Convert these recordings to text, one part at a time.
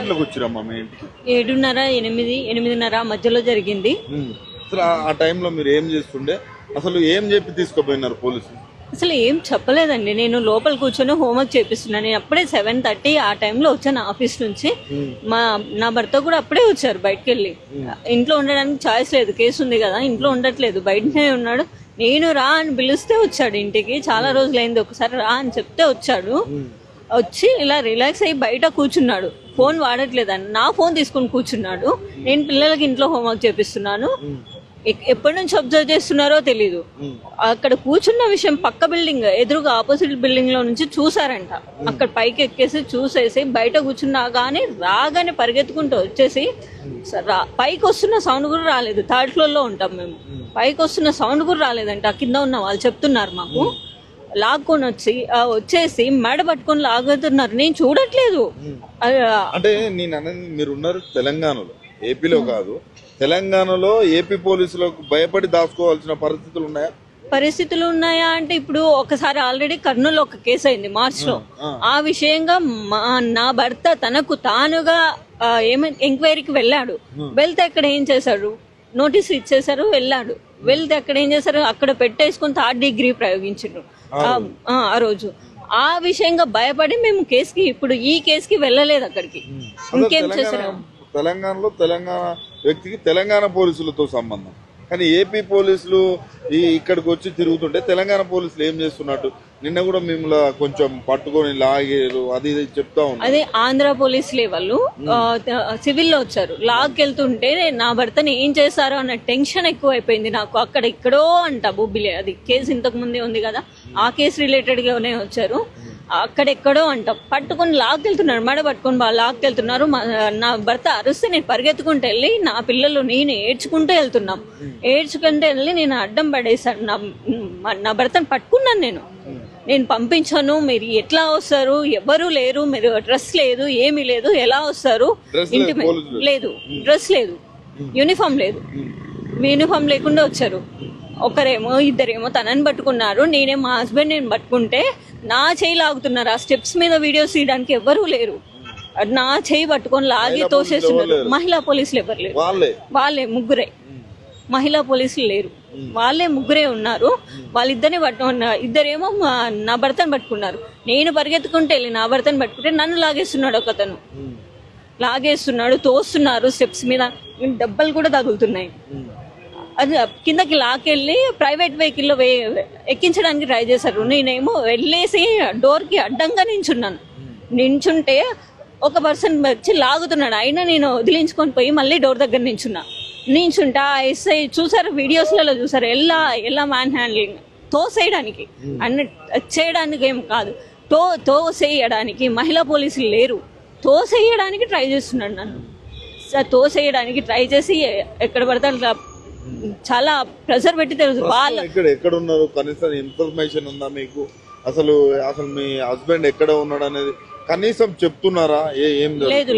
గంటలకు వచ్చిరమ్మా మీ ఇంటికి? 7:30, 8:30 మధ్యలో జరిగింది. అసలు ఆ టైంలో మీరు ఏం చేస్తుండే? అసలు ఏం చెప్పి తీసుకుపోయినారు పోలీసులు? అసలు ఏం చెప్పలేదండి. నేను లోపల కూర్చొని హోంవర్క్ చేపిస్తున్నాను. నేను అప్పుడే 7:30 ఆ టైంలో వచ్చాను ఆఫీస్ నుంచి. నా భర్త కూడా అప్పుడే వచ్చారు బయటకు వెళ్ళి. ఇంట్లో ఉండడానికి ఛాయిస్ లేదు, కేసు ఉంది కదా, ఇంట్లో ఉండట్లేదు, బయటనే ఉన్నాడు. నేను రా అని పిలిస్తే వచ్చాడు ఇంటికి. చాలా రోజులైంది, ఒకసారి రా అని చెప్తే వచ్చాడు. వచ్చి ఇలా రిలాక్స్ అయ్యి బయట కూర్చున్నాడు. ఫోన్ వాడట్లేదని నా ఫోన్ తీసుకుని కూర్చున్నాడు. నేను పిల్లలకి ఇంట్లో హోంవర్క్ చేపిస్తున్నాను. ఎప్పటి నుంచి అబ్జర్వ్ చేస్తున్నారో తెలీదు. అక్కడ కూర్చున్న విషయం పక్క బిల్డింగ్ ఎదురుగా ఆపోజిట్ బిల్డింగ్ లో నుంచి చూసారంట. అక్కడ పైకి ఎక్కేసి చూసేసి బయట కూర్చున్నా కానీ రాగానే పరిగెత్తుకుంటూ వచ్చేసి పైకి వస్తున్న సౌండ్ కూడా రాలేదు. 3rd floor లో ఉంటాం మేము. పైకి వస్తున్న సౌండ్ కూడా రాలేదంట. కింద ఉన్న వాళ్ళు చెప్తున్నారు మాకు. లాక్కొని వచ్చేసి మెడ పట్టుకొని లాగుతున్నారు. నేను చూడట్లేదు. అంటే నేను అనేది మీరున్నారు తెలంగాణలో, ఏపీలో కాదు. తెలంగాణలో ఏపీ పోలీసులకు భయపడి దాచుకోవాల్సిన పరిస్థితులు ఉన్నాయా అంటే ఇప్పుడు ఒకసారి ఆల్రెడీ కర్నూలు ఒక కేసు అయింది మార్చిలో. ఆ విషయంగా నా భర్త తనకు తానుగా ఎంక్వైరీకి వెళ్ళాడు. వెళ్తే అక్కడ ఏం చేశాడు, నోటీస్ ఇచ్చేసారు. వెళ్తే అక్కడ ఏం చేశారు, అక్కడ పెట్టేసుకుని 3rd degree ప్రయోగించారు ఆ రోజు. ఆ విషయంగా భయపడి మేము ఇప్పుడు ఈ కేసుకి వెళ్ళలేదు అక్కడికి. ఇంకేం చేశారు? తెలంగాణ వ్యక్తికి తెలంగాణ పోలీసులతో సంబంధం, కానీ ఏపీ పోలీసులు ఇక్కడికి వచ్చి తిరుగుతుంటే తెలంగాణ పోలీసులు ఏం చేస్తున్నట్టు? నిన్న కూడా మిమ్మల్ని కొంచెం పట్టుకొని లాగేరు, అది చెప్తా ఉన్నారు. అదే ఆంధ్ర పోలీసులే వాళ్ళు సివిల్లో వచ్చారు. లాక్కెళ్తుంటే నా భర్తని ఏం చేశారో అన్న టెన్షన్ ఎక్కువ అయిపోయింది నాకు. అక్కడ ఇక్కడో అంట బొబ్బిలే, అది కేసు ఇంతకు ముందే ఉంది కదా, ఆ కేసు రిలేటెడ్ గానే వచ్చారు. అక్కడెక్కడో అంట పట్టుకొని లాక్కెళ్తున్నారు, మెడ పట్టుకొని వాళ్ళు లాక్కెళ్తున్నారు. నా భర్త అరుస్తే నేను పరిగెత్తుకుంటూ వెళ్ళి నా పిల్లలు నేను ఏడ్చుకుంటూ వెళ్తున్నాం. ఏడ్చుకుంటూ వెళ్ళి నేను అడ్డం పడేశాను. నా భర్తను పట్టుకున్నాను. నేను పంపించాను. మీరు ఎట్లా వస్తారు, ఎవరు లేరు, మీరు డ్రెస్ లేదు, ఏమీ లేదు, ఎలా వస్తారు? ఇంటి లేదు, డ్రెస్ లేదు, యూనిఫామ్ లేదు. యూనిఫామ్ లేకుండా వచ్చారు. ఒకరేమో ఇద్దరేమో తనని పట్టుకున్నారు. నేనేమో మా హస్బెండ్ నేను పట్టుకుంటే నా చేయి లాగుతున్నారు. ఆ స్టెప్స్ మీద వీడియోస్ తీయడానికి ఎవరూ లేరు. నా చేయి పట్టుకొని లాగి తోసేస్తున్నారు. మహిళా పోలీసులు ఎవరు లేరు, వాళ్ళే ముగ్గురే. మహిళా పోలీసులు లేరు, వాళ్ళే ముగ్గురే ఉన్నారు. వాళ్ళిద్దరిని ఇద్దరేమో నా భర్తను పట్టుకున్నారు. నేను పరిగెత్తుకుంటే వెళ్ళి నా భర్తను పట్టుకుంటే నన్ను లాగేస్తున్నాడు. ఒకతను లాగేస్తున్నాడు, తోస్తున్నారు. స్టెప్స్ మీద దెబ్బలు కూడా తగులుతున్నాయి. అది కిందకి లాకెళ్ళి ప్రైవేట్ వెహికల్లో ఎక్కించడానికి ట్రై చేశారు. నేనేమో వెళ్ళేసి డోర్కి అడ్డంగా నించుంటే ఒక పర్సన్ వచ్చి లాగుతున్నాడు. అయినా నేను వదిలించుకొని పోయి మళ్ళీ డోర్ దగ్గర నించుంటా. ఎస్ఐ చూసారు, వీడియోస్లలో చూసారు. ఎలా మ్యాన్ హ్యాండ్లింగ్ తోసేయడానికి చేయడానికి ఏం కాదు, తోసేయడానికి మహిళా పోలీసులు లేరు. తోసేయడానికి ట్రై చేస్తున్నాడు నన్ను. తోసేయడానికి ట్రై చేసి ఎక్కడ పడితే చాలా ప్రెషర్ పెట్టి తెలుసు. ఎక్కడ ఉన్నారు కనీసం ఇన్ఫర్మేషన్ ఉందా మీకు? అసలు మీ హస్బెండ్ ఎక్కడ ఉన్నాడు అనేది కనీసం చెప్తున్నారా?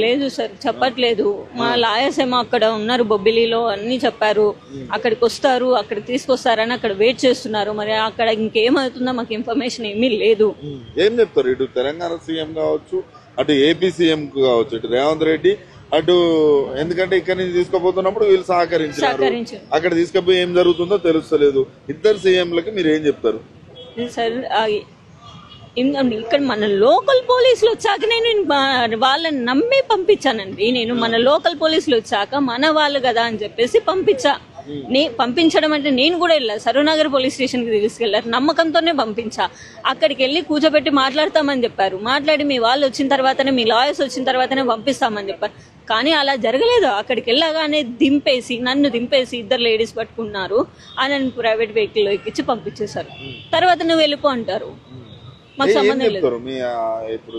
లేదు సార్, చెప్పట్లేదు. మా లాయర్స్ ఏమో అక్కడ ఉన్నారు బొబ్బిలిలో, అన్ని చెప్పారు. అక్కడికి వస్తారు, అక్కడ తీసుకొస్తారని అక్కడ వెయిట్ చేస్తున్నారు. మరి అక్కడ ఇంకేమవుతుందో మాకు ఇన్ఫర్మేషన్ ఏమీ లేదు. ఏం చెప్తారు? ఇటు తెలంగాణ సీఎం కావచ్చు, అటు ఏపీ సీఎం కావచ్చు, ఇటు రేవంత్ రెడ్డి, అటు ఎందుకంటే ఇక్కడ నుంచి తీసుకుపోతున్నప్పుడు వీళ్ళు సహకరించారు. అక్కడ తీసుకుపోయి ఏం జరుగుతుందో తెలుస్తలేదు. ఇద్దరు సీఎంలకి మీరు ఏం చెప్తారు? సార్ ఇక్కడ మన లోకల్ పోలీసులు వచ్చాక నేను వాళ్ళని నమ్మి పంపించానండి. నేను మన లోకల్ పోలీసులు వచ్చాక మన వాళ్ళు కదా అని చెప్పేసి పంపించడం అంటే నేను కూడా వెళ్ళా. సరూనగర్ పోలీస్ స్టేషన్కి తీసుకెళ్లారు. నమ్మకంతోనే పంపించా. అక్కడికి వెళ్ళి కూర్చోబెట్టి మాట్లాడతామని చెప్పారు. మాట్లాడి మీ వాళ్ళు వచ్చిన తర్వాతనే, మీ లాయర్స్ వచ్చిన తర్వాతనే పంపిస్తామని చెప్పారు. కానీ అలా జరగలేదు. అక్కడికి వెళ్ళగానే నన్ను దింపేసి ఇద్దరు లేడీస్ పట్టుకున్నారు. నన్ను ప్రైవేట్ వెహికల్లో ఎక్కించి పంపించేశారు. తర్వాత నువ్వు వెళ్ళిపో అంటారు. మాకు సంబంధం లేదు. ఇప్పుడు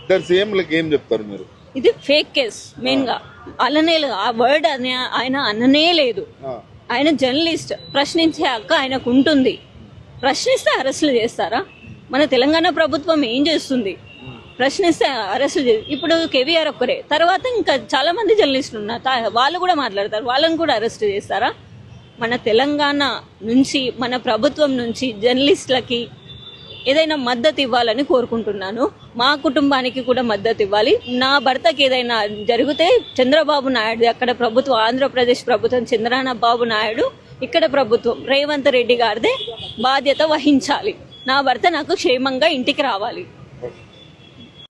ఇద్దరు సీఎంలకు ఏం చెప్తారు మీరు? ఇది ఫేక్ కేస్. మెయిన్ గా అననే లేదు, ఆ వర్డ్ ఆయన అననే లేదు. ఆయన జర్నలిస్ట్, ప్రశ్నించే హక్కు ఆయనకు ఉంటుంది. ప్రశ్నిస్తే అరెస్టులు చేస్తారా? మన తెలంగాణ ప్రభుత్వం ఏం చేస్తుంది? ప్రశ్నిస్తే అరెస్టులు ఇప్పుడు కేవీఆర్ ఒక్కరే, తర్వాత ఇంకా చాలా మంది జర్నలిస్టులు ఉన్నారు, వాళ్ళు కూడా మాట్లాడతారు. వాళ్ళని కూడా అరెస్ట్ చేస్తారా? మన తెలంగాణ నుంచి, మన ప్రభుత్వం నుంచి జర్నలిస్టులకి ఏదైనా మద్దతు ఇవ్వాలని కోరుకుంటున్నాను. మా కుటుంబానికి కూడా మద్దతు ఇవ్వాలి. నా భర్తకి ఏదైనా జరిగితే చంద్రబాబు నాయుడు అక్కడ ప్రభుత్వం, ఆంధ్రప్రదేశ్ ప్రభుత్వం, చంద్రబాబు నాయుడు ఇక్కడ ప్రభుత్వం, రేవంత్ రెడ్డి గారిదే బాధ్యత వహించాలి. నా భర్త నాకు క్షేమంగా ఇంటికి రావాలి.